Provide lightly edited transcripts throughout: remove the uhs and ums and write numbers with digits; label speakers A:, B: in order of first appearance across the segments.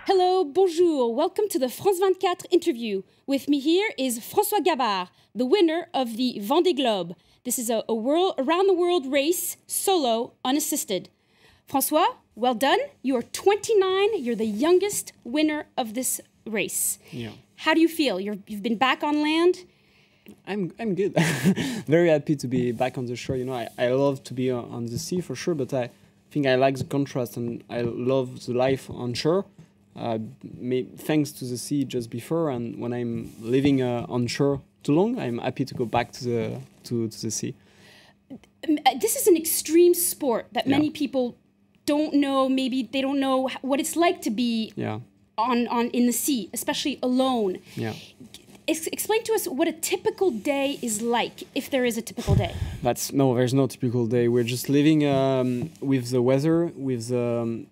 A: Hello, bonjour. Welcome to the France 24 interview. With me here is François Gabart, the winner of the Vendee Globe. This is a around the world race, solo, unassisted. François, well done. You are 29. You're the youngest winner of this race.
B: Yeah.
A: How do you feel? You've been back on land?
B: I'm good. Very happy to be back on the shore. You know, I love to be on the sea for sure, but I think I like the contrast and I love the life on shore. Thanks to the sea just before, and when I'm living on shore too long, I'm happy to go back to the sea.
A: This is an extreme sport that many people don't know. Maybe they don't know what it's like to be on in the sea, especially alone.
B: Yeah.
A: Explain to us what a typical day is like, if there is a typical day.
B: There's no typical day. We're just living with the weather, with the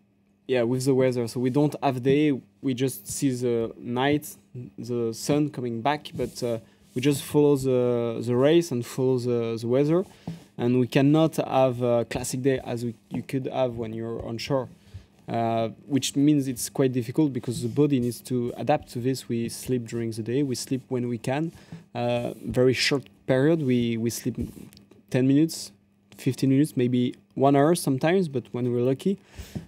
B: weather. So we don't have day. We just see the night, the sun coming back, but we just follow the race and follow the weather. And we cannot have a classic day as you could have when you're on shore. Which means it's quite difficult because the body needs to adapt to this. We sleep during the day, we sleep when we can. Very short period, we sleep 10 minutes, 15 minutes, maybe 1 hour sometimes, but when we're lucky.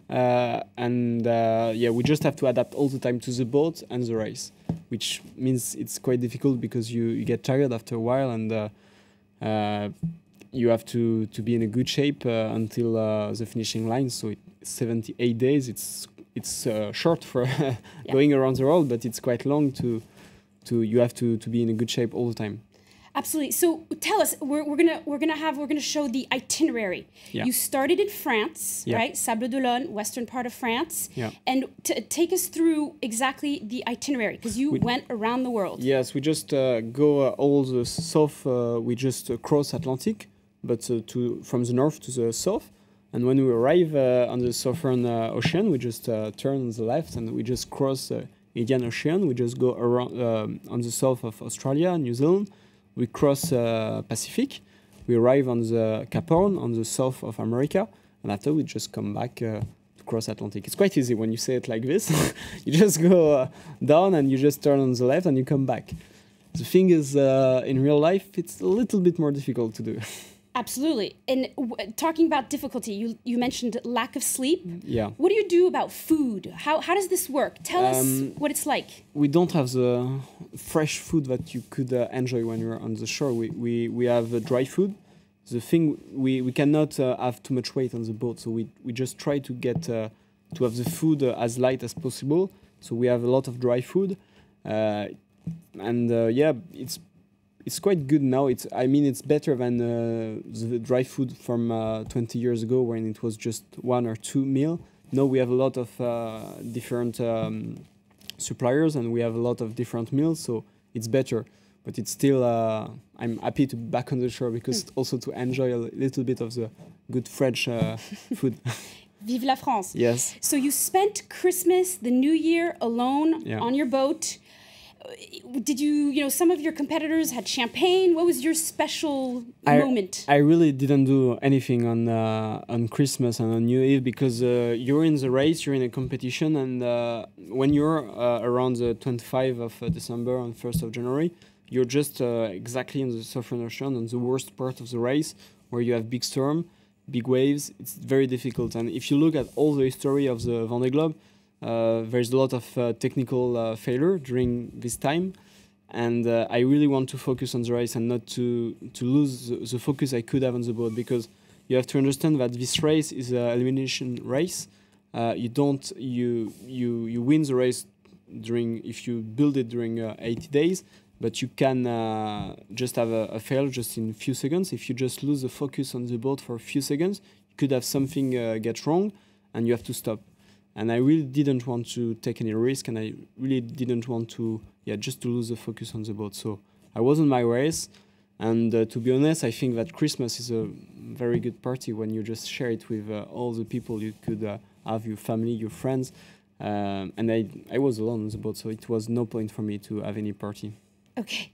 B: We just have to adapt all the time to the boat and the race, which means it's quite difficult because you get tired after a while, and you have to be in a good shape until the finishing line. So 78 days. It's short for going around the world, but it's quite long. You have to be in a good shape all the time.
A: Absolutely. So tell us, we're gonna show the itinerary.
B: Yeah.
A: You started in France, right? Sable d'Olonne, western part of France.
B: Yeah.
A: And take us through exactly the itinerary, because you went around the world.
B: Yes, we just go all the south. We just cross Atlantic, but from the north to the south. And when we arrive on the Southern Ocean, we just turn on the left and we just cross the Indian Ocean. We just go around on the south of Australia, New Zealand. We cross Pacific. We arrive on the Cape Horn on the south of America. And after we just come back to cross Atlantic. It's quite easy when you say it like this. You just go down and you just turn on the left and you come back. The thing is, in real life, it's a little bit more difficult to do.
A: Absolutely. And talking about difficulty, you mentioned lack of sleep.
B: Yeah.
A: What do you do about food? How does this work? Tell us what it's like.
B: We don't have the fresh food that you could enjoy when you're on the shore. We have dry food. The thing, we cannot have too much weight on the boat, so we just try to get to have the food as light as possible. So we have a lot of dry food, it's quite good now. It's better than the dry food from 20 years ago when it was just 1 or 2 meals. Now we have a lot of different suppliers and we have a lot of different meals, so it's better. But it's still, I'm happy to be back on the shore because also to enjoy a little bit of the good French food.
A: Vive la France.
B: Yes.
A: So you spent Christmas, the New Year alone on your boat. Did some of your competitors had champagne? What was your special moment?
B: I really didn't do anything on Christmas and on New Year because you're in the race, you're in a competition, and when you're around the 25th of December and 1st of January, you're just exactly in the Southern Ocean on the worst part of the race where you have big storm, big waves. It's very difficult. And if you look at all the history of the Vendee Globe, there's a lot of technical failure during this time, and I really want to focus on the race and not to lose the focus I could have on the boat, because you have to understand that this race is an elimination race. You win the race if you build it during 80 days, but you can just have a fail just in a few seconds. If you just lose the focus on the boat for a few seconds, you could have something get wrong and you have to stop. And I really didn't want to take any risk, and I really didn't want to, just to lose the focus on the boat. So I was on my race, and to be honest, I think that Christmas is a very good party when you just share it with all the people you could have, your family, your friends. And I was alone on the boat, so it was no point for me to have any party.
A: Okay.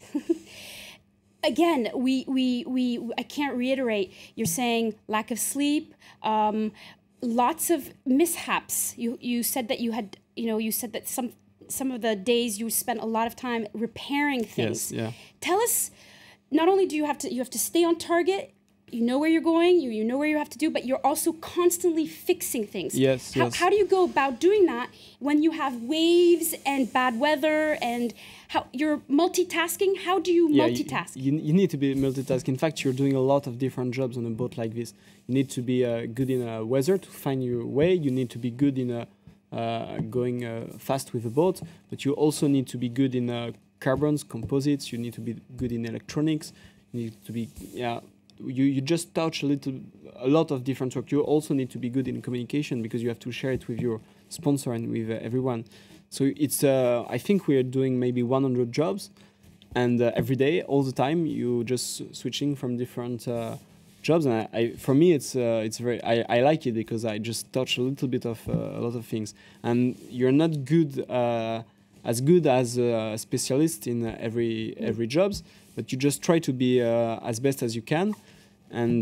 A: again, I can't reiterate. You're saying lack of sleep, lots of mishaps. You said that you had, you said that some of the days you spent a lot of time repairing things.
B: Yes, yeah.
A: Tell us, not only do you have to stay on target, you know where you're going, you know where you have to do, but you're also constantly fixing things.
B: Yes,
A: how do you go about doing that when you have waves and bad weather and how you're multitasking? How do you multitask?
B: You need to be multitask. In fact, you're doing a lot of different jobs on a boat like this. You need to be good in weather to find your way. You need to be good in going fast with the boat, but you also need to be good in carbons, composites. You need to be good in electronics. You need to be You just touch a lot of different work. You also need to be good in communication because you have to share it with your sponsor and with everyone. So it's I think we are doing maybe 100 jobs, and every day, all the time, you just switching from different jobs. And for me, it's very I like it because I just touch a little bit of a lot of things. And you're not good as good as a specialist in every jobs, but you just try to be as best as you can, and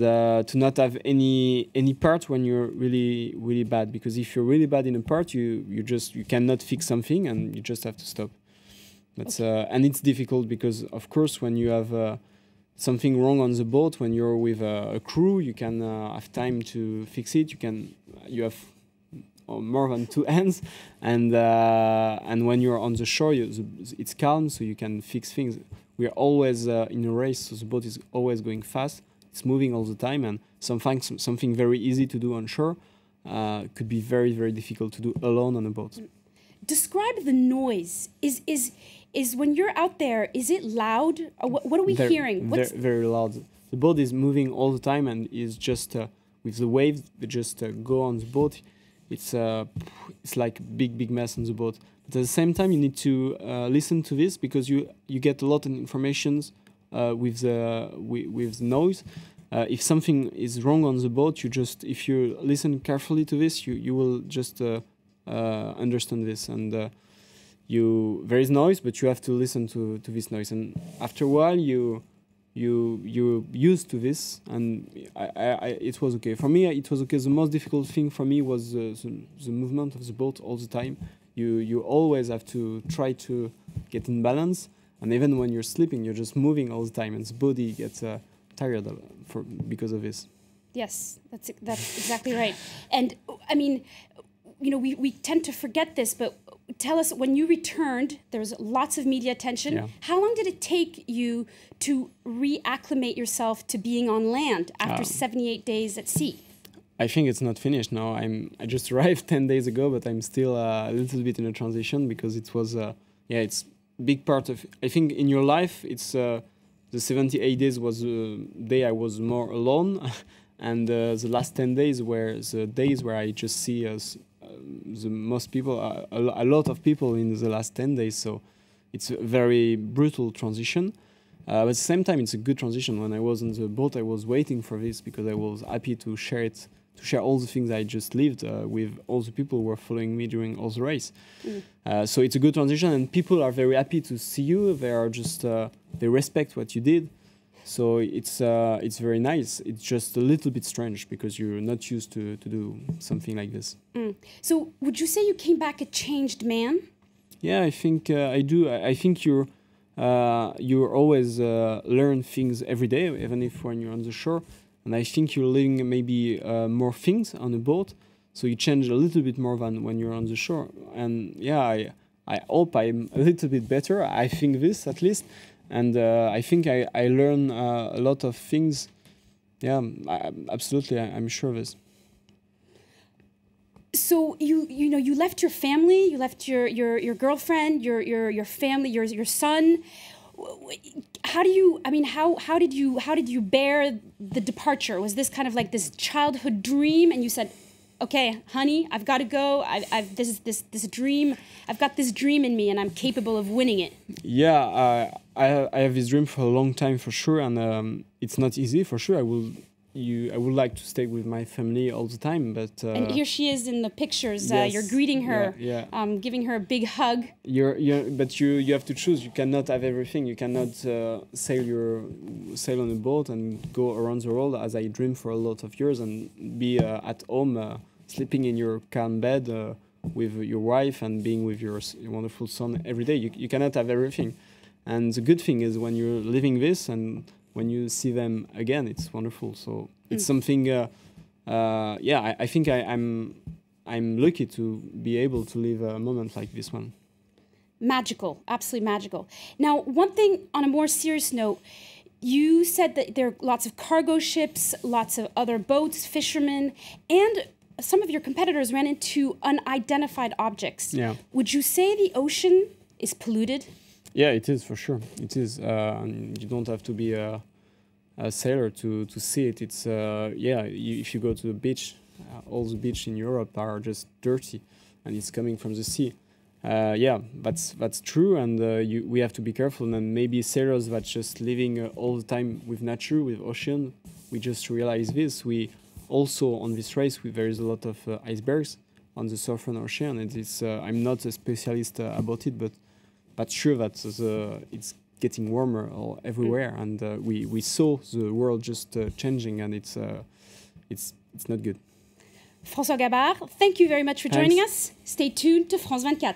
B: to not have any part when you're really bad. Because if you're really bad in a part, you cannot fix something, and you just have to stop. That's and it's difficult because of course when you have something wrong on the boat, when you're with a crew, you can have time to fix it. You have more than two hands, and when you're on the shore, it's calm, so you can fix things. We are always in a race, so the boat is always going fast. It's moving all the time, and something very easy to do on shore could be very difficult to do alone on a boat.
A: Describe the noise. Is when you're out there, is it loud? Or what are we hearing?
B: Very loud. The boat is moving all the time, and is just with the waves, they just go on the boat. It's like big mess on the boat. But at the same time, you need to listen to this because you get a lot of information with the noise. If something is wrong on the boat, if you listen carefully to this, you will just understand this. And there is noise, but you have to listen to this noise. And after a while, you're used to this, and it was okay. For me, it was okay. The most difficult thing for me was the movement of the boat all the time. You always have to try to get in balance, and even when you're sleeping, you're just moving all the time, and the body gets tired because of this.
A: Yes, that's exactly right. And I mean, we tend to forget this, but tell us, when you returned, there was lots of media attention.
B: Yeah.
A: How long did it take you to reacclimate yourself to being on land after 78 days at sea?
B: I think it's not finished now. I just arrived 10 days ago, but I'm still a little bit in a transition because it was it's a big part of. I think in your life, it's the 78 days was the day I was more alone, and the last 10 days were the days where I just see the most people, a lot of people in the last 10 days. So it's a very brutal transition. But at the same time, it's a good transition. When I was on the boat, I was waiting for this because I was happy to share all the things I just lived with all the people who were following me during all the race. So it's a good transition, and people are very happy to see you. They are just they respect what you did. So it's very nice. It's just a little bit strange because you're not used to do something like this.
A: So would you say you came back a changed man?
B: Yeah, I think I do. I think you always learn things every day, even if when you're on the shore. And I think you're learning maybe more things on a boat, so you change a little bit more than when you're on the shore. And yeah, I hope I'm a little bit better. I think this at least. And I think I learn a lot of things. Yeah, absolutely, I'm sure of this.
A: So you left your family, you left your girlfriend, your family, your son. How did you bear the departure? Was this kind of like this childhood dream, and you said, "Okay, honey, I've got to go. This dream. I've got this dream in me, and I'm capable of winning it." I have this dream for a long time, for sure, and it's not easy, for sure.
B: I would like to stay with my family all the time, but
A: and here she is in the pictures.
B: Yes,
A: You're greeting her, giving her a big hug.
B: But you have to choose. You cannot have everything. You cannot sail on a boat and go around the world, as I dreamed for a lot of years, and be at home, sleeping in your calm bed with your wife and being with your wonderful son every day. You cannot have everything. And the good thing is when you're living this and when you see them again, it's wonderful. So it's something. I think I'm lucky to be able to live a moment like this one.
A: Magical, absolutely magical. Now, one thing on a more serious note, you said that there are lots of cargo ships, lots of other boats, fishermen, and some of your competitors ran into unidentified objects.
B: Yeah.
A: Would you say the ocean is polluted?
B: Yeah, it is for sure. It is. You don't have to be a sailor to see it. It's if you go to the beach, all the beaches in Europe are just dirty, and it's coming from the sea. That's true, and we have to be careful. And maybe sailors that just living all the time with nature, with ocean, we just realize this. We also on this race, there is a lot of icebergs on the Southern Ocean, and it's. I'm not a specialist about it, but sure that it's getting warmer all everywhere, and we saw the world just changing, and it's not good.
A: François Gabart, thank you very much for joining us. Stay tuned to France 24.